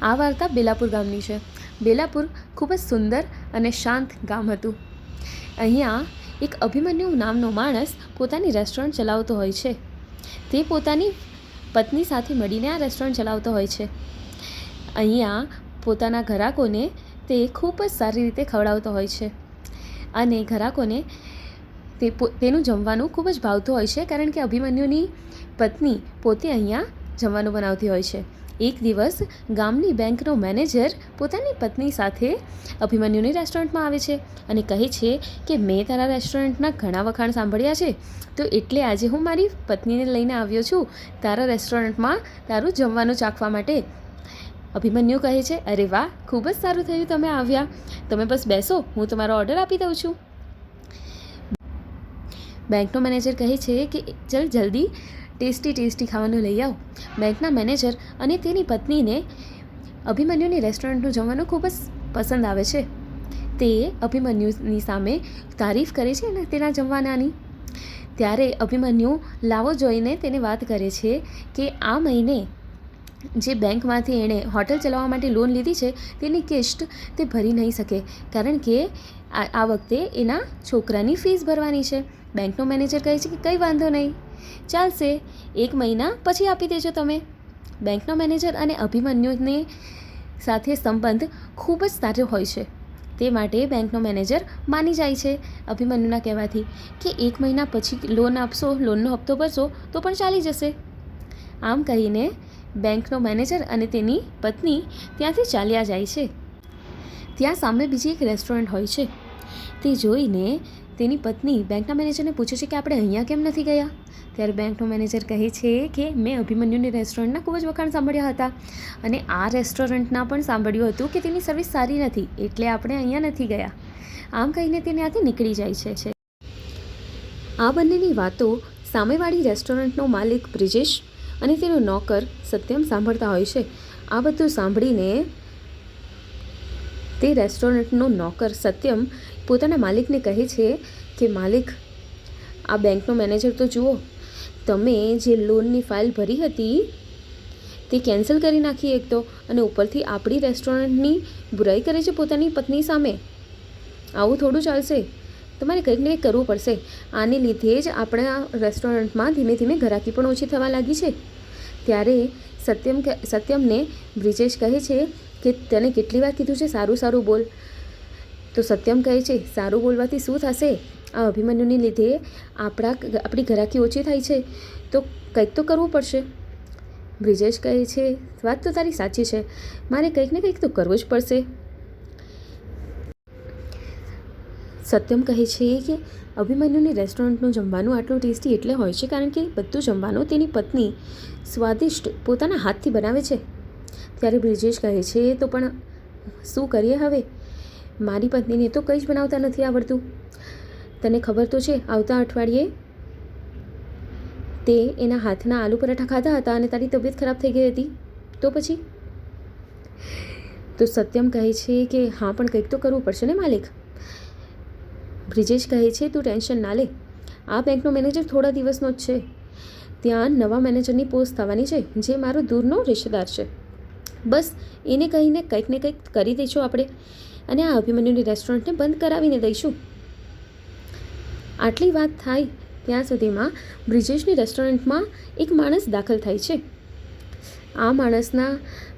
આ વાર્તા બેલાપુર ગામની છે. બેલાપુર ખૂબ જ સુંદર અને શાંત ગામ હતું. અહીંયા એક અભિમન્યુ નામનો માણસ પોતાની રેસ્ટોરન્ટ ચલાવતો હોય છે. તે પોતાની પત્ની સાથે મળીને આ રેસ્ટોરન્ટ ચલાવતો હોય છે. અહીંયા પોતાના ગ્રાહકોને તે ખૂબ જ સારી રીતે ખવડાવતો હોય છે અને ગ્રાહકોને તેનું જમવાનું ખૂબ જ ભાવતું હોય છે, કારણ કે અભિમન્યુની પત્ની પોતે અહીંયા જમવાનું બનાવતી હોય છે. એક દિવસ ગામની બેંકનો મેનેજર પોતાની પત્ની સાથે અભિમન્યુની રેસ્ટોરન્ટમાં આવે છે અને કહે છે કે મેં તારા રેસ્ટોરન્ટના ઘણા વખાણ સાંભળ્યા છે, તો એટલે આજે હું મારી પત્નીને લઈને આવ્યો છું તારા રેસ્ટોરન્ટમાં તારું જમવાનું ચાખવા માટે. અભિમન્યુ કહે છે, અરે વાહ, ખૂબ જ સારું થયું તમે આવ્યા. તમે બસ બેસો, હું તમારો ઓર્ડર આપી દઉં છું. બેંકનો મેનેજર કહે છે કે ચલ જલ્દી ટેસ્ટી ખાવાનું લઈ આવ. બેંકના મેનેજર અને તેની પત્નીને અભિમન્યુની રેસ્ટોરન્ટનું જમવાનું ખૂબ જ પસંદ આવે છે. તે અભિમન્યુની સામે તારીફ કરે છે અને તેના જમવાનાની. ત્યારે અભિમન્યુ લાવો જોઈને તેને વાત કરે છે કે આ મહિને જે બેંકમાંથી એણે હોટલ ચલાવવા માટે લોન લીધી છે તેની કિસ્ત તે ભરી નહીં શકે, કારણ કે આ વખતે એના છોકરાની ફીસ ભરવાની છે. બેંકનો મેનેજર કહે છે કે કંઈ વાંધો નહીં, ચાલશે, 1 મહિના પછી આપી દેજો તમે. બેંકનો મેનેજર અને અભિમન્યુને સાથે સંબંધ ખૂબ જ સારો હોય છે. તે માટે બેંકનો મેનેજર માની જાય છે અભિમન્યુના કહેવાથી કે 1 મહિના પછી લોન આપશો, લોનનો હપ્તો ભરશો તો પણ ચાલી જશે. આમ કહીને બેંકનો મેનેજર અને તેની પત્ની ત્યાંથી ચાલ્યા જાય છે. ત્યાં સામે બીજી એક રેસ્ટોરન્ટ હોય છે. તે જોઈને તેની પત્ની બેંકના મેનેજરને પૂછે છે કે આપણે અહીંયા કેમ નથી ગયા. ત્યારે બેંકનો મેનેજર કહે છે કે મેં અભિમન્યુની રેસ્ટોરન્ટના ખૂબ જ વખાણ સાંભળ્યા હતા અને આ રેસ્ટોરન્ટના પણ સાંભળ્યું હતું કે તેની સર્વિસ સારી નથી, એટલે આપણે અહીંયા નથી ગયા. આમ કહીને તે ત્યાંથી નીકળી જાય છે. આ બંનેની વાતો સામેવાળી રેસ્ટોરન્ટનો માલિક બ્રિજેશ અને તેનો નોકર સત્યમ સાંભળતા હોય છે. આ બધું સાંભળીને તે રેસ્ટોરન્ટનો નોકર સત્યમ પોતાના માલિકને કહે છે કે માલિક, આ બેંકનો મેનેજર તો જુઓ, તમે જે લોનની ફાઇલ ભરી હતી તે કેન્સલ કરી નાખી એક તો, અને ઉપરથી આપણી રેસ્ટોરન્ટની બુરાઈ કરે છે પોતાની પત્ની સામે. આવું થોડું ચાલશે, તમારે કંઈક ને કંઈક કરવું પડશે. આને લીધે જ આપણા રેસ્ટોરન્ટમાં ધીમે ધીમે ગ્રાહકી પણ ઓછી થવા લાગી છે. ત્યારે સત્યમને બ્રિજેશ કહે છે કે તને કેટલી વાર કીધું છે સારું બોલ. તો સત્યમ કહે છે, સારું બોલવાથી શું થશે, આ અભિમન્યુને લીધે આપણી ગ્રાહકી ઓછી થાય છે, તો કંઈક તો કરવું પડશે. બ્રિજેશ કહે છે, વાત તો તારી સાચી છે, મારે કંઈક ને કંઈક તો કરવું જ પડશે. સત્યમ કહે છે કે અભિમન્યુની રેસ્ટોરન્ટનું જમવાનું આટલું ટેસ્ટી એટલે હોય છે કારણ કે બધું જમવાનું તેની પત્ની સ્વાદિષ્ટ પોતાના હાથથી બનાવે છે. ત્યારે બ્રિજેશ કહે છે, તો પણ શું કરીએ હવે, મારી પત્નીને તો કંઈ જ બનાવતા નથી આવડતું. તને ખબર તો છે, આવતા અઠવાડિયે તે એના હાથના આલુ પરાઠા ખાધા હતા અને તારી તબિયત ખરાબ થઈ ગઈ હતી. તો પછી તો સત્યમ કહે છે કે હા, પણ કંઈક તો કરવું પડશે ને માલિક. બ્રિજેશ કહે છે, તું ટેન્શન ના લે, આ બેંકનો મેનેજર થોડા દિવસનો જ છે. ત્યાં નવા મેનેજરની પોસ્ટ થવાની છે જે મારો દૂરનો રિશ્તેદાર છે. બસ એને કહીને કંઈક ને કંઈક કરી દઈશું આપણે અને આ અભિમન્યુની રેસ્ટોરન્ટને બંધ કરાવીને દઈશું. આટલી વાત થાય ત્યાં સુધીમાં બ્રિજેશની રેસ્ટોરન્ટમાં એક માણસ દાખલ થાય છે. આ માણસના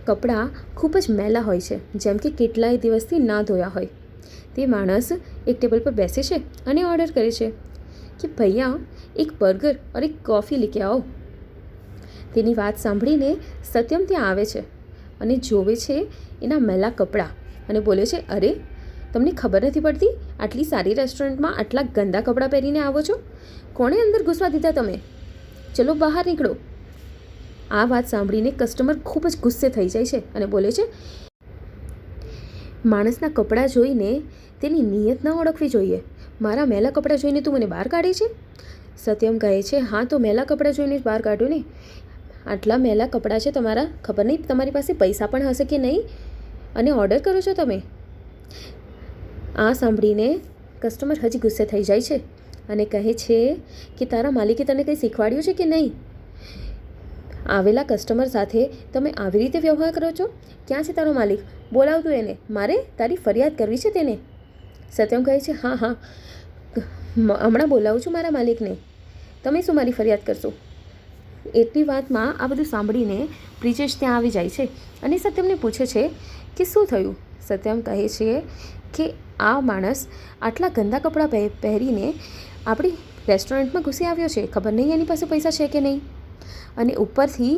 કપડાં ખૂબ જ મેલા હોય છે, જેમ કે કેટલાય દિવસથી ના ધોયા હોય. તે માણસ એક ટેબલ પર બેસે છે અને ઓર્ડર કરે છે કે ભૈયા એક બર્ગર और एक कॉफ़ी लेके आओ. તેની વાત સાંભળીને સત્યમ ત્યાં આવે છે અને જોવે છે એના મેલા કપડાં અને બોલે છે, અરે તમને ખબર નથી પડતી, આટલી સારી રેસ્ટોરન્ટમાં આટલા ગંદા કપડાં પહેરીને આવો છો, કોણે અંદર ઘૂસવા દીધા તમે, ચલો બહાર નીકળો. આ વાત સાંભળીને કસ્ટમર ખૂબ જ ગુસ્સે થઈ જાય છે અને બોલે છે, માણસના કપડાં જોઈને તેની નિયત ન ઓળખવી જોઈએ, મારા મેલા કપડાં જોઈને તું મને બહાર કાઢે છે. સત્યમ કહે છે, હા તો મેલા કપડાં જોઈને જ બહાર કાઢ્યું ને, આટલા મેલા કપડાં છે તમારા, ખબર નહીં તમારી પાસે પૈસા પણ હશે કે નહીં, અને ઓર્ડર કરો છો તમે. આ સાંભળીને કસ્ટમર હજી ગુસ્સે થઈ જાય છે અને કહે છે કે તારા માલિકે તને કંઈ શીખવાડ્યું છે કે નહીં. આવેલા કસ્ટમર સાથે તમે આવી રીતે વ્યવહાર કરો છો? ક્યાં છે તારો માલિક? બોલાવતું એને, મારે તારી ફરિયાદ કરવી છે તેને. સત્યમ કહે છે, હા હા, હમણાં બોલાવું છું મારા માલિકને. તમે શું મારી ફરિયાદ કરશો? એટલી વાતમાં આ બધું સાંભળીને બ્રિજેશ ત્યાં આવી જાય છે અને સત્યમને પૂછે છે કે શું થયું. સત્યમ કહે છે કે આ માણસ આટલા ગંદા કપડાં પહેરીને આપણી રેસ્ટોરન્ટમાં ઘૂસી આવ્યો છે. ખબર નહીં એની પાસે પૈસા છે કે નહીં. અને ઉપરથી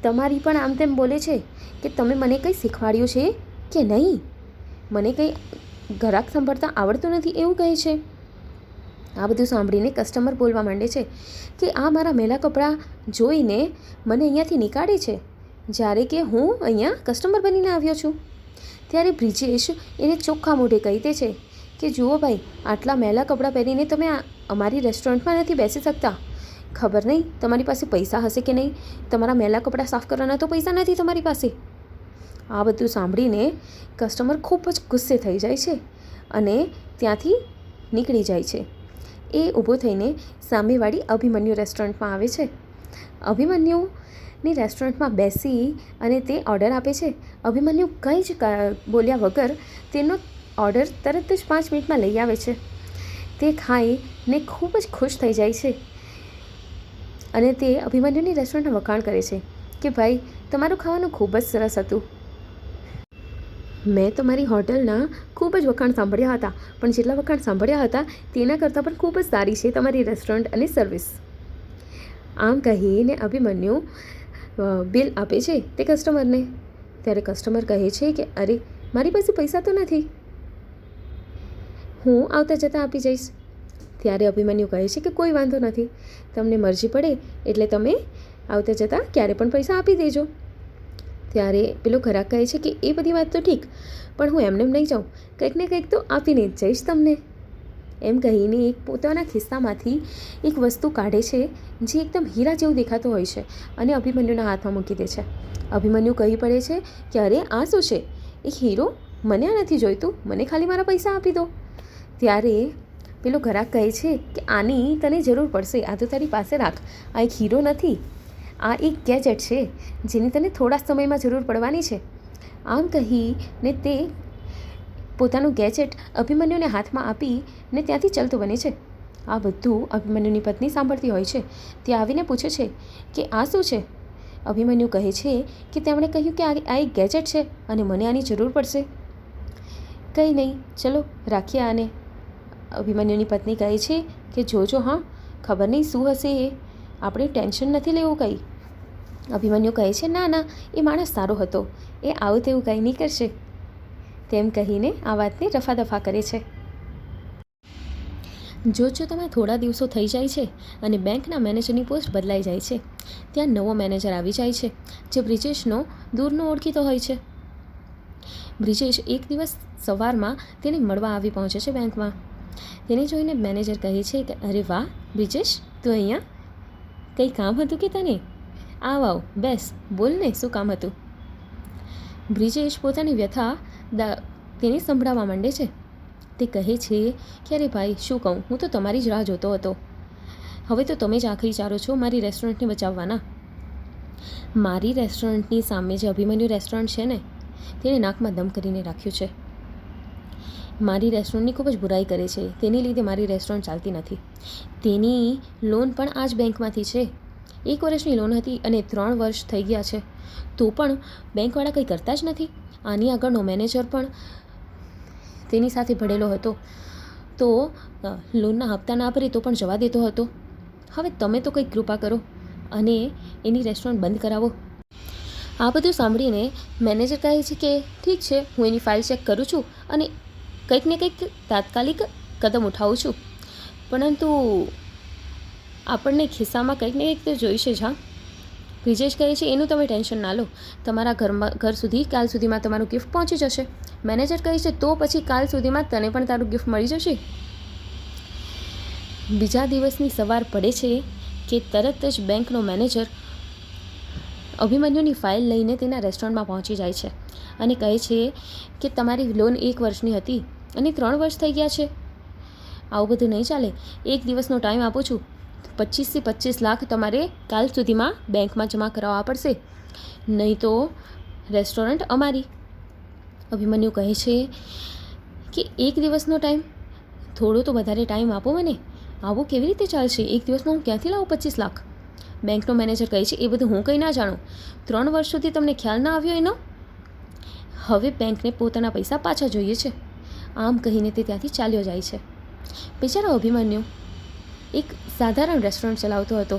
તમારી પણ આમ તેમ બોલે છે કે તમે મને કંઈ શીખવાડ્યું છે કે નહીં, મને કંઈ ઘરાક સંભાળતા આવડતું નથી એવું કહે છે. આ બધું સાંભળીને કસ્ટમર બોલવા માંડે છે કે આ મારા મેલા કપડાં જોઈને મને અહીંયાથી નીકાળે છે, જ્યારે કે હું અહીંયા કસ્ટમર બનીને આવ્યો છું. ત્યારે બ્રિજેશ એને ચોખ્ખા મોઢે કહી દે છે કે જુઓ ભાઈ, આટલા મેલા કપડાં પહેરીને તમે અમારી રેસ્ટોરન્ટમાં નથી બેસી શકતા. ખબર નહીં તમારી પાસે પૈસા હશે કે નહીં, તમારા મેલા કપડાં સાફ કરવાના તો પૈસા નથી તમારી પાસે. આ બધું સાંભળીને કસ્ટમર ખૂબ જ ગુસ્સે થઈ જાય છે અને ત્યાંથી નીકળી જાય છે. એ ઊભો થઈને સામેવાળી અભિમન્યુ રેસ્ટોરન્ટમાં આવે છે. અભિમન્યુની રેસ્ટોરન્ટમાં બેસી અને તે ઓર્ડર આપે છે. અભિમન્યુ કંઈ જ બોલ્યા વગર તેનો ઓર્ડર તરત જ 5 મિનિટમાં લઈ આવે છે. તે ખાઈને ખૂબ જ ખુશ થઈ જાય છે અને તે અભિમન્યુની રેસ્ટોરન્ટના વખાણ કરે છે કે ભાઈ, તમારું ખાવાનું ખૂબ જ સરસ હતું. મેં તમારી હોટલના ખૂબ જ વખાણ સાંભળ્યા હતા, પણ જેટલા વખાણ સાંભળ્યા હતા તેના કરતાં પણ ખૂબ જ સારી છે તમારી રેસ્ટોરન્ટ અને સર્વિસ. આમ કહીને અભિમન્યુ બિલ આપે છે તે કસ્ટમરને. ત્યારે કસ્ટમર કહે છે કે અરે, મારી પાસે પૈસા તો નથી, હું આવતા જતાં આપી જઈશ. ત્યારે અભિમન્યુ કહે છે કે કોઈ વાંધો નથી, તમને મરજી પડે એટલે તમે આવતા જતાં ક્યારે પણ પૈસા આપી દેજો. ત્યારે પેલો ઘરાક કહે છે કે એ બધી વાત તો ઠીક, પણ હું એમને નહીં જાઉં, કંઈક ને કંઈક તો આપીને જ જઈશ તમને. એમ કહીને એક પોતાના ખિસ્સામાંથી એક વસ્તુ કાઢે છે જે એકદમ હીરા જેવું દેખાતું હોય છે અને અભિમન્યુના હાથમાં મૂકી દે છે. અભિમન્યુ કહી પડે છે કે અરે, આ શું છે? એક હીરો? મને આ નથી જોઈતું, મને ખાલી મારા પૈસા આપી દો. ત્યારે પેલો ઘરાક કહે છે કે આની તને જરૂર પડશે, આ તો તારી પાસે રાખ, આ એક હીરો નથી, આ એક ગેજેટ છે જેની તને થોડા સમયમાં જરૂર પડવાની છે. આમ કહીને તે પોતાનું ગેજેટ અભિમન્યુને હાથમાં આપીને ત્યાંથી ચાલતું બને છે. આ બધું અભિમન્યુની પત્ની સાંભળતી હોય છે. તે આવીને પૂછે છે કે આ શું છે? અભિમન્યુ કહે છે કે તેમણે કહ્યું કે આ એક ગેજેટ છે અને મને આની જરૂર પડશે. કંઈ નહીં, ચલો રાખીએ આને. અભિમન્યુની પત્ની કહે છે કે જોજો હા, ખબર નહીં શું હશે એ, આપણે ટેન્શન નથી લેવું કંઈ. અભિમન્યુ કહે છે ના ના, એ માણસ સારો હતો, એ આવું તેવું કંઈ નહીં કરશે. તેમ કહીને આ વાતને રફાદફા કરે છે. જોજો તમે, થોડા દિવસો થઈ જાય છે અને બેંકના મેનેજરની પોસ્ટ બદલાઈ જાય છે. ત્યાં નવો મેનેજર આવી જાય છે જે બ્રિજેશનો દૂરનો ઓળખીતો હોય છે. બ્રિજેશ એક દિવસ સવારમાં તેને મળવા આવી પહોંચે છે બેંકમાં. તેને જોઈને મેનેજર કહે છે કે અરે વાહ બ્રિજેશ, તું અહીંયા, કંઈ કામ હતું કે તને? આવ બેસ, બોલ ને શું કામ હતું? બ્રિજેશ પોતાની વ્યથા તેને સંભળાવવા માંડે છે. તે કહે છે કે અરે ભાઈ, શું કહું, હું તો તમારી જ રાહ જોતો હતો. હવે તો તમે જ આખરી ચારો છો મારી રેસ્ટોરન્ટને બચાવવાના. મારી રેસ્ટોરન્ટની સામે જે અભિમન્યુ રેસ્ટોરન્ટ છે ને, તેણે નાકમાં દમ કરીને રાખ્યું છે. મારી રેસ્ટોરન્ટની ખૂબ જ બુરાઈ કરે છે, તેની લીધે મારી રેસ્ટોરન્ટ ચાલતી નથી. તેની લોન પણ આ જ બેંકમાંથી છે. 1 વર્ષની લોન હતી અને 3 વર્ષ થઈ ગયા છે, તો પણ બેંકવાળા કંઈ કરતા જ નથી. આની આગળનો મેનેજર પણ તેની સાથે ભળેલો હતો, તો લોનના હપ્તા ના ભરે તો પણ જવા દેતો હતો. હવે તમે તો કંઈક કૃપા કરો અને એની રેસ્ટોરન્ટ બંધ કરાવો. આ બધું સાંભળીને મેનેજર કહે છે કે ઠીક છે, હું એની ફાઇલ ચેક કરું છું અને કંઈક ને કંઈક તાત્કાલિક કદમ ઉઠાવું છું, પરંતુ આપણને ખિસ્સામાં કંઈક ને કંઈક તો જોઈશે જ. હા, બ્રિજેશ કહે છે એનું તમે ટેન્શન ના લો, તમારા ઘર સુધી કાલ સુધીમાં તમારું ગિફ્ટ પહોંચી જશે. મેનેજર કહે છે તો પછી કાલ સુધીમાં તને પણ તારું ગિફ્ટ મળી જશે. બીજા દિવસની સવાર પડે છે કે તરત જ બેંકનો મેનેજર અભિમન્યુની ફાઇલ લઈને તેના રેસ્ટોરન્ટમાં પહોંચી જાય છે અને કહે છે કે તમારી લોન 1 વર્ષની હતી અને 3 વર્ષ થઈ ગયા છે. આવું બધું નહીં ચાલે, 1 દિવસનો ટાઈમ આપું છું, 25 થી 25 લાખ તમારે કાલ સુધીમાં બેંકમાં જમા કરાવવા પડશે, નહીં તો રેસ્ટોરન્ટ અમારી. અભિમન્યુ કહે છે કે એક દિવસનો ટાઈમ, થોડો તો વધારે ટાઈમ આપો મને. આવું કેવી રીતે ચાલશે? એક દિવસમાં હું ક્યાંથી લાવું 25 લાખ? બેંકનો મેનેજર કહે છે એ બધું હું કંઈ ના જાણું. 3 વર્ષ સુધી તમને ખ્યાલ ના આવ્યો એનો? હવે બેંકને પોતાના પૈસા પાછા જોઈએ છે. આમ કહીને તે ત્યાંથી ચાલ્યો જાય છે. બિચારો અભિમન્યુ એક સાધારણ રેસ્ટોરન્ટ ચલાવતો હતો.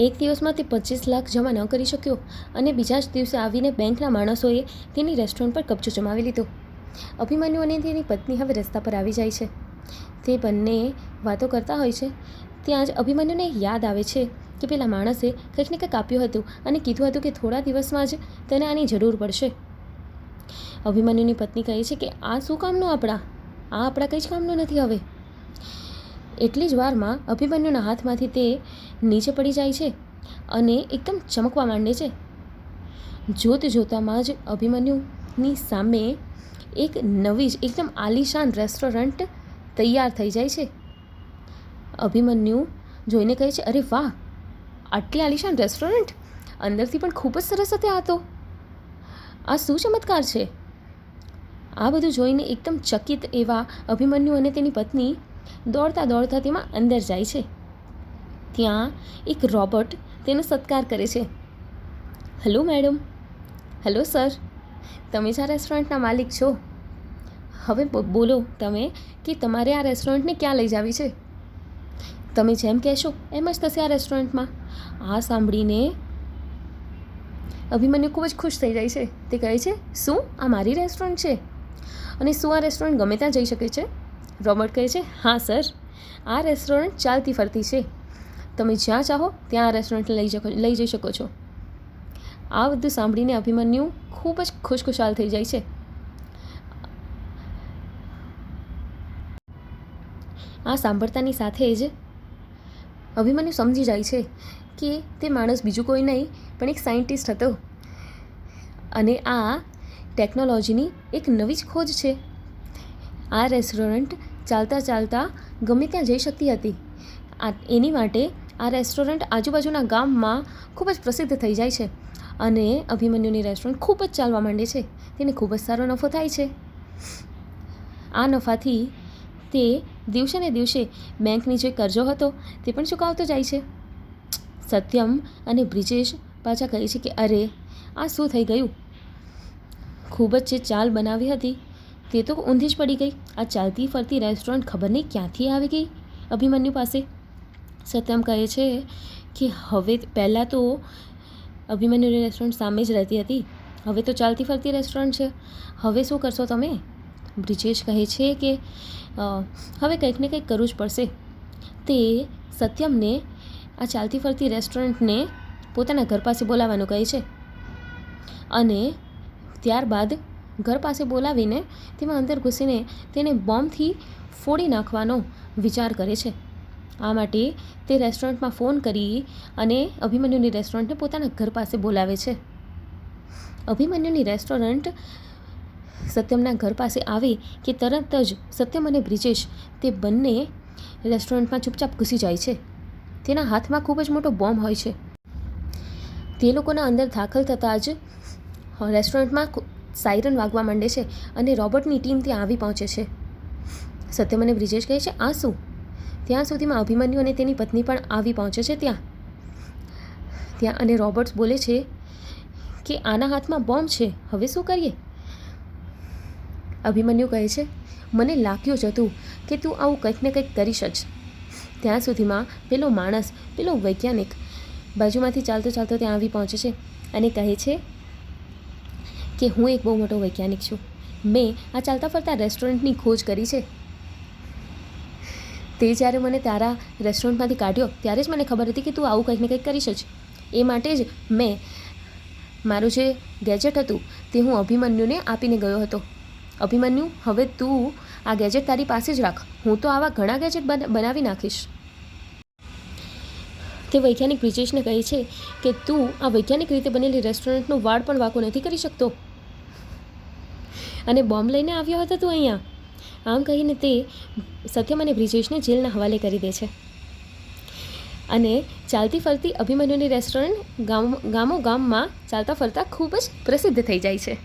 એક દિવસમાં તે 25 લાખ જમા ન કરી શક્યો અને બીજા જ દિવસે આવીને બેંકના માણસોએ તેની રેસ્ટોરન્ટ પર કબજો જમાવી લીધો. અભિમન્યુ અને તેની પત્ની હવે રસ્તા પર આવી જાય છે. તે બંને વાતો કરતા હોય છે. ત્યાં જ અભિમન્યુને યાદ આવે છે કે પેલા માણસે કંઈક ને કંઈક આપ્યું હતું અને કીધું હતું કે થોડા દિવસમાં જ તેને આની જરૂર પડશે. અભિમન્યુની પત્ની કહે છે કે આ શું કામનું આ આપણા કંઈ જ કામનું નથી. હવે એટલી જ વારમાં અભિમન્યુના હાથમાંથી તે નીચે પડી જાય છે અને એકદમ ચમકવા માંડે છે. જોત જોતામાં જ અભિમન્યુની સામે એક નવી જ એકદમ આલીશાન રેસ્ટોરન્ટ તૈયાર થઈ જાય છે. અભિમન્યુ જોઈને કહે છે, અરે વાહ, આટલી આલીશાન રેસ્ટોરન્ટ! અંદરથી પણ ખૂબ જ સરસ હતી. આ શું ચમત્કાર છે! આ બધું જોઈને એકદમ ચકિત એવા અભિમન્યુ અને તેની પત્ની દોડતા દોડતા તેમાં અંદર જાય છે. ત્યાં એક રોબોટ તેનો સત્કાર કરે છે. હેલો મેડમ, હેલો સર, તમે જ આ રેસ્ટોરન્ટના માલિક છો. હવે બોલો તમે કે તમારે આ રેસ્ટોરન્ટને ક્યાં લઈ જવી છે? તમે જેમ કહેશો એમ જ થશે આ રેસ્ટોરન્ટમાં. આ સાંભળીને અભિમન્યુ ખૂબ જ ખુશ થઈ જાય છે. તે કહે છે, શું આ મારી રેસ્ટોરન્ટ છે અને શું આ રેસ્ટોરન્ટ ગમે ત્યાં જઈ શકે છે? રોબોટ કહે છે, હા સર, આ રેસ્ટોરન્ટ ચાલતી ફરતી છે. તમે જ્યાં ચાહો ત્યાં આ રેસ્ટોરન્ટને લઈ જઈ શકો છો. આ બધું સાંભળીને અભિમન્યુ ખૂબ જ ખુશખુશાલ થઈ જાય છે. આ સાંભળતાની સાથે જ અભિમન્યુ સમજી જાય છે કે તે માણસ બીજું કોઈ નહીં પણ એક સાયન્ટિસ્ટ હતો અને આ ટેકનોલોજીની એક નવી જ ખોજ છે. આ રેસ્ટોરન્ટ ચાલતા ચાલતા ગમે ત્યાં જઈ શકતી હતી. એની માટે આ રેસ્ટોરન્ટ આજુબાજુના ગામમાં ખૂબ જ પ્રસિદ્ધ થઈ જાય છે અને અભિમન્યુની રેસ્ટોરન્ટ ખૂબ જ ચાલવા માંડે છે. તેને ખૂબ જ સારો નફો થાય છે. આ નફાથી તે દિવસે ને દિવસે બેંકની જે કરજો હતો તે પણ ચૂકવતો જાય છે. સત્યમ અને બ્રિજેશ પાછા કહે છે કે અરે, આ શું થઈ ગયું? ખૂબ જ જે ચાલ બનાવી હતી તે તો ઊંધી જ પડી ગઈ. આ ચાલતી ફરતી રેસ્ટોરન્ટ ખબર નહીં ક્યાંથી આવી ગઈ અભિમન્યુ પાસે. સત્યમ કહે છે કે હવે પહેલાં તો અભિમન્યુની રેસ્ટોરન્ટ સામે જ રહેતી હતી, હવે તો ચાલતી ફરતી રેસ્ટોરન્ટ છે. હવે શું કરશો તમે? બ્રિજેશ કહે છે કે હવે કંઈક ને કંઈક કરવું જ પડશે. તે સત્યમને આ ચાલતી ફરતી રેસ્ટોરન્ટને પોતાના ઘર પાસે બોલાવવાનું કહે છે અને ત્યારબાદ ઘર પાસે બોલાવીને તેમાં અંદર ઘૂસીને તેને બોમ્બથી ફોડી નાખવાનો વિચાર કરે છે. આ માટે તે રેસ્ટોરન્ટમાં ફોન કરી અને અભિમન્યુની રેસ્ટોરન્ટને પોતાના ઘર પાસે બોલાવે છે. અભિમન્યુની રેસ્ટોરન્ટ સત્યમના ઘર પાસે આવી કે તરત જ સત્યમ અને બ્રિજેશ તે બંને રેસ્ટોરન્ટમાં ચૂપચાપ ઘૂસી જાય છે. તેના હાથમાં ખૂબ જ મોટો બોમ્બ હોય છે. તે લોકોના અંદર દાખલ થતાં જ રેસ્ટોરન્ટમાં સાયરન વાગવા માંડે છે અને રોબોટની ટીમ ત્યાં આવી પહોંચે છે. સત્યમ અને બ્રિજેશ કહે છે, આ શું? ત્યાં સુધીમાં અભિમન્યુ અને તેની પત્ની પણ આવી પહોંચે છે ત્યાં અને રોબોટ્સ બોલે છે કે આના હાથમાં બોમ્બ છે, હવે શું કરીએ? અભિમન્યુ કહે છે, મને લાગ્યું જ હતું કે તું આવું કંઈક ને કંઈક કરીશ જ. ત્યાં સુધીમાં પેલો માણસ, પેલો વૈજ્ઞાનિક બાજુમાંથી ચાલતો ચાલતો ત્યાં આવી પહોંચે છે અને કહે છે કે હું એક બહુ મોટો વૈજ્ઞાનિક છું. મેં આ ચાલતા ફરતા રેસ્ટોરન્ટની ખોજ કરી છે. તે જ્યારે મને તારા રેસ્ટોરન્ટમાંથી કાઢ્યો ત્યારે જ મને ખબર હતી કે તું આવું કંઈક ને કંઈક કરીશ જ. એ માટે જ મેં મારું જે ગેજેટ હતું તે હું અભિમન્યુને આપીને ગયો હતો. અભિમન્યુ, હવે તું આ ગેજેટ તારી પાસે જ રાખ, હું તો આવા ઘણા ગેજેટ બનાવી નાખીશ. તે વૈજ્ઞાનિક બ્રિજેશને કહે છે કે તું આ વૈજ્ઞાનિક રીતે બનેલી રેસ્ટોરન્ટનું વાળ પણ વાંકો નથી કરી શકતો અને બોમ્બ લઈને આવ્યો હતો તું અહીંયા. આમ કહીને તે સત્યમ અને બ્રિજેશને જેલના હવાલે કરી દે છે. અને ચાલતી ફરતી અભિમન્યુની રેસ્ટોરન્ટ ગામો ગામમાં ચાલતા ફરતા ખૂબ જ પ્રસિદ્ધ થઈ જાય છે.